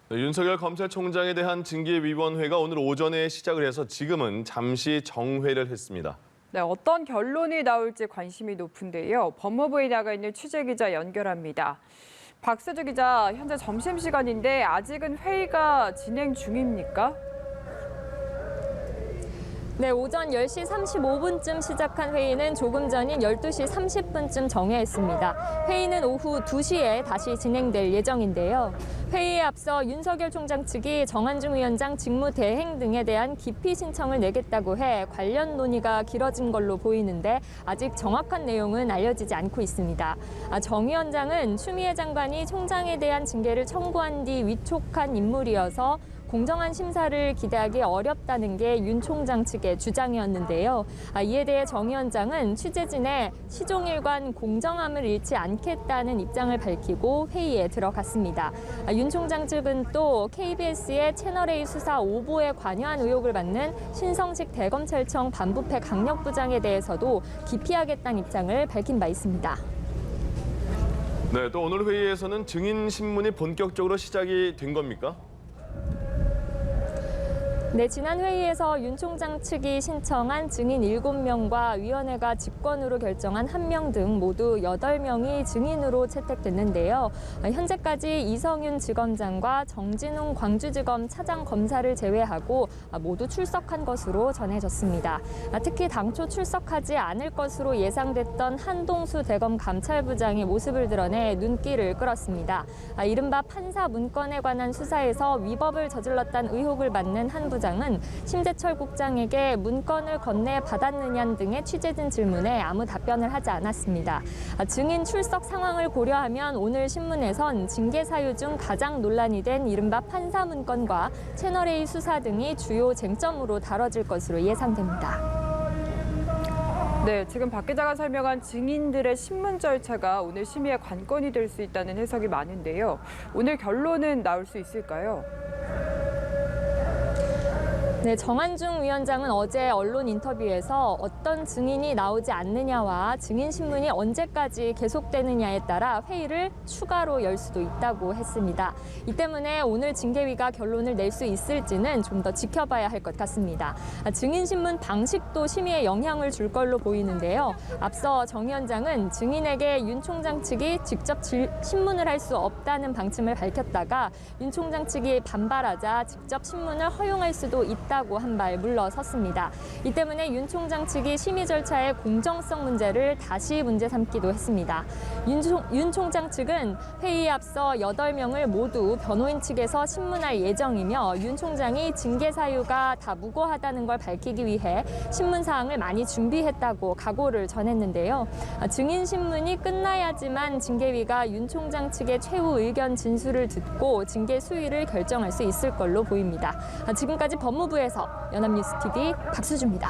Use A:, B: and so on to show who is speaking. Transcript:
A: 네, 윤석열 검찰총장에 대한 징계위원회가 오늘 오전에 시작을 해서 지금은 잠시 정회를 했습니다.
B: 네, 어떤 결론이 나올지 관심이 높은데요. 법무부에 나가 있는 취재기자 연결합니다. 박수주 기자, 현재 점심시간인데 아직은 회의가 진행 중입니까?
C: 네, 오전 10시 35분쯤 시작한 회의는 조금 전인 12시 30분쯤 정회했습니다. 회의는 오후 2시에 다시 진행될 예정인데요. 회의에 앞서 윤석열 총장 측이 정한중 위원장 직무 대행 등에 대한 기피 신청을 내겠다고 해 관련 논의가 길어진 걸로 보이는데 아직 정확한 내용은 알려지지 않고 있습니다. 정 위원장은 추미애 장관이 총장에 대한 징계를 청구한 뒤 위촉한 인물이어서 공정한 심사를 기대하기 어렵다는 게 윤 총장 측의 주장이었는데요. 이에 대해 정 위원장은 취재진에 시종일관 공정함을 잃지 않겠다는 입장을 밝히고 회의에 들어갔습니다. 윤 총장 측은 또 KBS의 채널A 수사 오보에 관여한 의혹을 받는 신성식 대검찰청 반부패 강력부장에 대해서도 기피하겠다는 입장을 밝힌 바 있습니다.
A: 네, 또 오늘 회의에서는 증인 신문이 본격적으로 시작이 된 겁니까?
C: 네, 지난 회의에서 윤 총장 측이 신청한 증인 7명과 위원회가 직권으로 결정한 1명 등 모두 8명이 증인으로 채택됐는데요. 현재까지 이성윤 지검장과 정진웅 광주지검 차장검사를 제외하고 모두 출석한 것으로 전해졌습니다. 특히 당초 출석하지 않을 것으로 예상됐던 한동수 대검 감찰부장의 모습을 드러내 눈길을 끌었습니다. 이른바 판사 문건에 관한 수사에서 위법을 저질렀다는 의혹을 받는 한 부장은 심재철 국장에게 문건을 건네 받았느냐 등의 취재진 질문에 아무 답변을 하지 않았습니다. 증인 출석 상황을 고려하면 오늘 신문에선 징계 사유 중 가장 논란이 된 이른바 판사 문건과 채널A 수사 등이 주요 쟁점으로 다뤄질 것으로 예상됩니다.
B: 네, 지금 박 기자가 설명한 증인들의 신문 절차가 오늘 심의의 관건이 될 수 있다는 해석이 많은데요. 오늘 결론은 나올 수 있을까요?
C: 네, 정한중 위원장은 어제 언론 인터뷰에서 어떤 증인이 나오지 않느냐와 증인 신문이 언제까지 계속되느냐에 따라 회의를 추가로 열 수도 있다고 했습니다. 이 때문에 오늘 징계위가 결론을 낼 수 있을지는 좀 더 지켜봐야 할 것 같습니다. 증인 신문 방식도 심의에 영향을 줄 걸로 보이는데요. 앞서 정 위원장은 증인에게 윤 총장 측이 직접 신문을 할 수 없다는 방침을 밝혔다가 윤 총장 측이 반발하자 직접 신문을 허용할 수도 있다고 한 발 물러섰습니다. 이 때문에 윤 총장 측이 심의 절차의 공정성 문제를 다시 문제 삼기도 했습니다. 윤 총장 측은 회의에 앞서 8명을 모두 변호인 측에서 신문할 예정이며 윤 총장이 징계 사유가 다 무고하다는 걸 밝히기 위해 신문 사항을 많이 준비했다고 각오를 전했는데요. 증인 신문이 끝나야지만 징계위가 윤 총장 측의 최후 의견 진술을 듣고 징계 수위를 결정할 수 있을 걸로 보입니다. 지금까지 법무부에서 연합뉴스TV 박수주입니다.